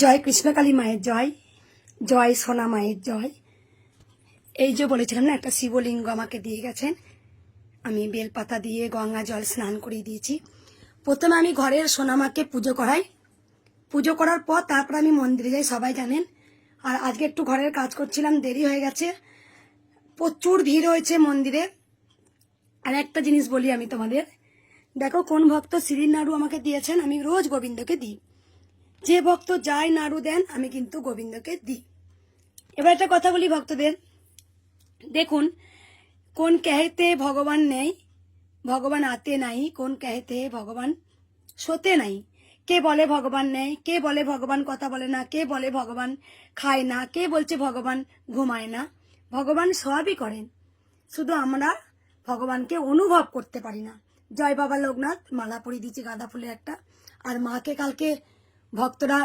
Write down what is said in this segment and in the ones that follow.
জয় কৃষ্ণকালী মায়ের জয়, জয় সোনা মায়ের জয়। এই যে বলেছিলাম না, একটা শিবলিঙ্গ আমাকে দিয়ে গেছেন, আমি বেলপাতা দিয়ে গঙ্গা জল স্নান করিয়ে দিয়েছি। প্রথমে আমি ঘরের সোনামাকে পুজো করাই, পুজো করার পর তারপর আমি মন্দিরে যাই, সবাই জানেন। আর আজকে একটু ঘরের কাজ করছিলাম, দেরি হয়ে গেছে, প্রচুর ভিড় হয়েছে মন্দিরে। আর একটা জিনিস বলি আমি তোমাদের, দেখো কোন ভক্ত শ্রীর নাড়ু আমাকে দিয়েছেন, আমি রোজ গোবিন্দকে দিই। যে ভক্ত যাই নাড়ু দেন আমি কিন্তু গোবিন্দকে দিই। এবার একটা কথা বলি ভক্তদের, দেখুন কোন कहते ভগবান নেই, ভগবান আতে নাই, কোন कहते ভগবান শোতে নাই। কে বলে ভগবান নেই, কে বলে ভগবান কথা বলে না, কে বলে ভগবান খায় না, কে বলছে ভগবান ঘুমায় না। ভগবান সবই করেন, শুধু আমরা ভগবানকে অনুভব করতে পারি না। জয় বাবা লোকনাথ, মালা পরিয়ে দিচ্ছি গাঁদা ফুলের একটা। আর মাকে কালকে ভক্তরা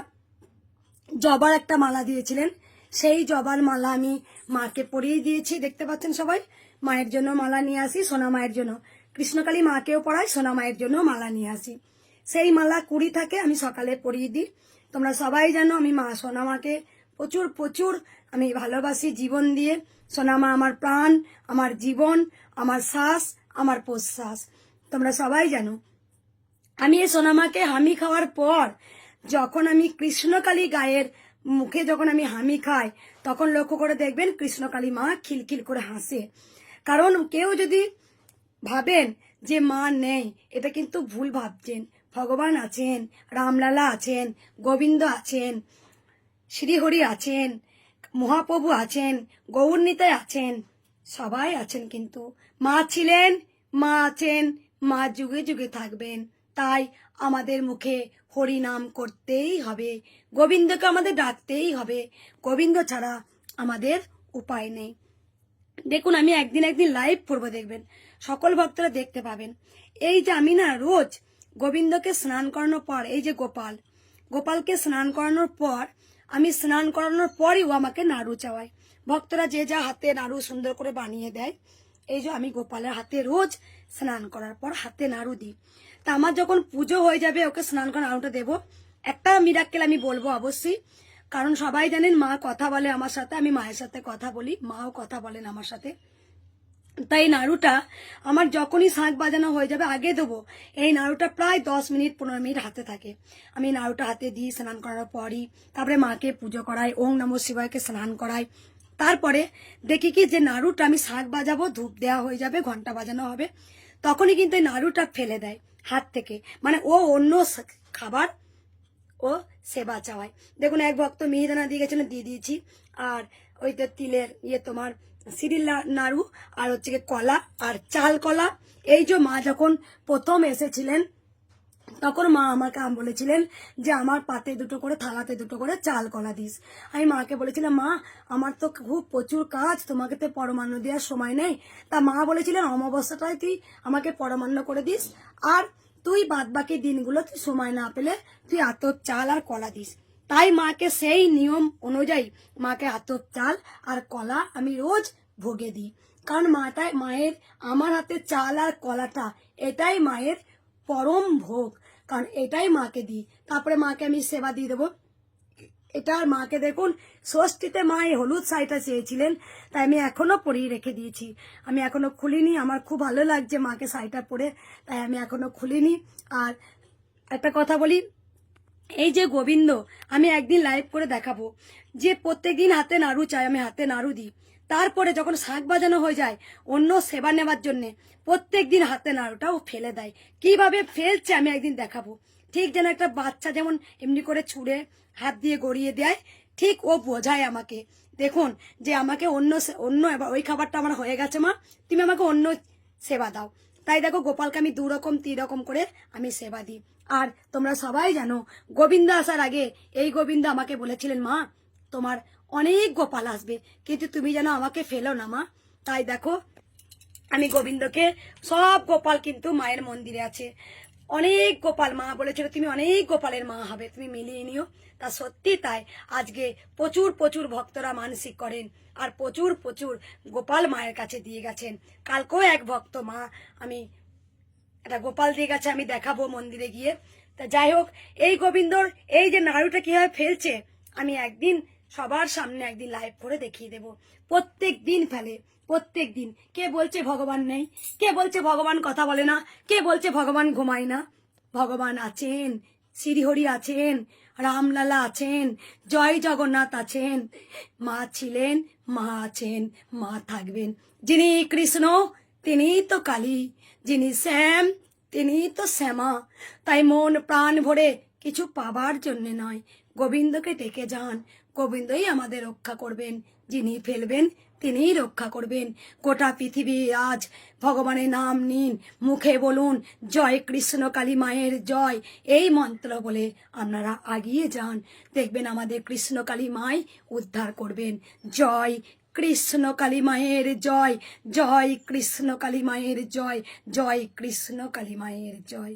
জবার একটা মালা দিয়েছিলেন, সেই জবার মালা আমি মাকে পরিয়ে দিয়েছি, দেখতে পাচ্ছেন সবাই। মায়ের জন্য মালা নিয়ে আসি, সোনা মায়ের জন্য, কৃষ্ণকালী মাকেও পড়াই, সোনা মায়ের জন্য মালা নিয়ে আসি। সেই মালা 20 থাকে, আমি সকালে পরিয়ে দিই। তোমরা সবাই জানো আমি মা সোনা মাকে প্রচুর প্রচুর আমি ভালোবাসি জীবন দিয়ে। সোনা মা আমার প্রাণ, আমার জীবন, আমার শ্বাস, আমার প্রশ্বাস, তোমরা সবাই জানো। আমি এই সোনামাকে হামি খাওয়ার পর যখন আমি কৃষ্ণকালী গায়ের মুখে যখন আমি হামি খাই, তখন লক্ষ্য করে দেখবেন কৃষ্ণকালী মা খিলখিল করে হাসে। কারণ কেউ যদি ভাবেন যে মা নেই, এটা কিন্তু ভুল ভাবছেন। ভগবান আছেন, রামলালা আছেন, গোবিন্দ আছেন, শ্রীহরি আছেন, মহাপ্রভু আছেন, গৌরনীতায় আছেন, সবাই আছেন। কিন্তু মা ছিলেন, মা আছেন, মা যুগে যুগে থাকবেন। তাই আমাদের মুখে হরি নাম করতেই হবে, গোবিন্দকে আমাদের ডাকতেই হবে। গোবিন্দ ছাড়া আমাদের উপায় নেই। দেখুন আমি একদিন লাইভ করবো, দেখবেন সকল ভক্তরা দেখতে পাবেন। এই যে আমি না রোজ গোবিন্দকে স্নান করানোর পর, এই যে গোপালকে স্নান করানোর পর, আমি স্নান করানোর পরই ও আমাকে নাড়ু চাওয়ায়। ভক্তরা যে যা হাতে নাড়ু সুন্দর করে বানিয়ে দেয়, এই যে আমি গোপালের হাতে রোজ স্নান করার পর হাতে নাড়ু দিই। তা আমার যখন পুজো হয়ে যাবে, ওকে স্নান করা নাড়ুটা দেবো। একটা মিরাক্কেল আমি বলবো অবশ্যই, কারণ সবাই জানেন মা কথা বলে আমার সাথে, আমি মায়ের সাথে কথা বলি, মাও কথা বলেন আমার সাথে। তাই নাড়ুটা আমার যখনই শাঁখ বাজানো হয়ে যাবে আগে দেবো। এই নাড়ুটা প্রায় 10 মিনিট 15 মিনিট হাতে থাকে। আমি নাড়ুটা হাতে দিই স্নান করার পরই, তারপরে মাকে পুজো করাই, ওং নমঃ শিবায়কে স্নান করাই। তারপরে দেখি কি যে নাড়ুটা আমি শাঁখ বাজাবো, ধূপ দেওয়া হয়ে যাবে, ঘন্টা বাজানো হবে, তখনই কিন্তু এই নাড়ুটা ফেলে দেয় হাত থেকে। মানে ও অন্য খাবার ও সেবা চাওয়ায়। দেখুন এক ভক্ত মিহিদানা দিয়ে গেছিলেন, দিয়ে দিয়েছি। আর ওইটা তিলের তোমার সিরিল নাড়ু, আর হচ্ছে কলা আর চাল কলা। এই যে মা যখন প্রথম এসেছিলেন, তখন মা আমাকে বলেছিলেন যে আমার পাতে দুটো করে, থালাতে দুটো করে চাল কলা দিস। আমি মাকে বলেছিলাম মা আমার তো খুব প্রচুর কাজ, তোমাকে তো পরমান্ন দেওয়ার সময় নেই। তা মা বলেছিলেন অমাবস্যাটায় তুই আমাকে পরমান্ন করে দিস, আর তুই বাদ বাকি দিনগুলো তুই সময় না পেলে তুই আতপ চাল আর কলা দিস। তাই মাকে সেই নিয়ম অনুযায়ী মাকে আতপ চাল আর কলা আমি রোজ ভোগে দিই। কারণ মায়ের আমার হাতে চাল আর কলাটা এটাই মায়ের পরম ভোগ, কারণ এটাই মাকে দিই। তারপরে মাকে আমি সেবা দিয়ে দেবো। এটা মাকে দেখুন ষষ্ঠীতে মা এই হলুদ শাড়িটা চেয়েছিলেন, তাই আমি এখনো পরিয়ে রেখে দিয়েছি। আমি এখনো খুলিনি, আমার খুব ভালো লাগছে মাকে শাড়িটা পরে, তাই আমি এখনো খুলিনি। আর একটা কথা বলি, এই যে গোবিন্দ আমি একদিন লাইভ করে দেখাবো, যে প্রত্যেকদিন হাতে নাড়ু চাই, আমি হাতে নাড়ু দিই। তারপরে যখন শাঁখ বাজানো হয়ে যায় অন্য সেবা নেওয়ার জন্যে, প্রত্যেকদিন হাতে নাড়ুটা ও ফেলে দেয়। কিভাবে ফেলছে আমি একদিন দেখাবো। ঠিক যেন একটা বাচ্চা যেমন এমনি করে ছুঁড়ে হাত দিয়ে গড়িয়ে দেয়, ঠিক ও বোঝায় আমাকে। দেখুন যে আমাকে অন্য এবার ওই খাবারটা আমার হয়ে গেছে মা, তুমি আমাকে অন্য সেবা দাও। তাই দেখো গোপালকে আমি 2 রকম 3 রকম করে আমি সেবা দিই। আর তোমরা সবাই জানো গোবিন্দ আসার আগে এই গোবিন্দ আমাকে বলেছিলেন মা তোমার অনেক গোপাল আসবে, কিন্তু তুমি যেন আমাকে ফেলো না মা। তাই দেখো আমি গোবিন্দকে, সব গোপাল কিন্তু মায়ের মন্দিরে আছে, অনেক গোপাল। মা বলেছিল তুমি অনেক গোপালের মা হবে, তুমি মিলিয়ে নিও। তা সত্যি তাই, আজকে প্রচুর প্রচুর ভক্তরা মানসিক করেন আর প্রচুর প্রচুর গোপাল মায়ের কাছে দিয়ে গেছেন। কালকেও এক ভক্ত মা আমি একটা গোপাল দিয়ে গেছে, আমি দেখাবো মন্দিরে গিয়ে। তা যাই হোক, এই গোবিন্দর এই যে নাড়ুটা কিভাবে ফেলছে আমি একদিন সবার সামনে একদিন লাইভ করে দেখিয়ে দেব। প্রত্যেক দিন ফেলে, প্রত্যেক দিন। কে বলছে ভগবান নেই? কে বলছে ভগবান কথা বলে না? কে বলছে ভগবান ঘুমায় না? ভগবান আছেন, শ্রীহরি আছেন, রামলালা আছেন, জয় জগন্নাথ আছেন, মা ছিলেন, মা আছেন, মা থাকবেন। যিনি কৃষ্ণ তিনি তো কালী, যিনি শ্যাম তিনি তো শ্যামা। তাই মন প্রাণ ভরে কিছু পাবার জন্যে নয়, গোবিন্দকে ডেকে যান, গোবিন্দই আমাদের রক্ষা করবেন। যিনি ফেলবেন তিনিই রক্ষা করবেন। গোটা পৃথিবী আজ ভগবানের নাম নিন, মুখে বলুন জয় কৃষ্ণ কালী মায়ের জয়, এই মন্ত্র বলে আপনারা আগিয়ে যান, দেখবেন আমাদের কৃষ্ণ কালী মাই উদ্ধার করবেন। জয় কৃষ্ণ কালী মায়ের জয়, জয় কৃষ্ণ কালী মায়ের জয়, জয় কৃষ্ণ কালী মায়ের জয়।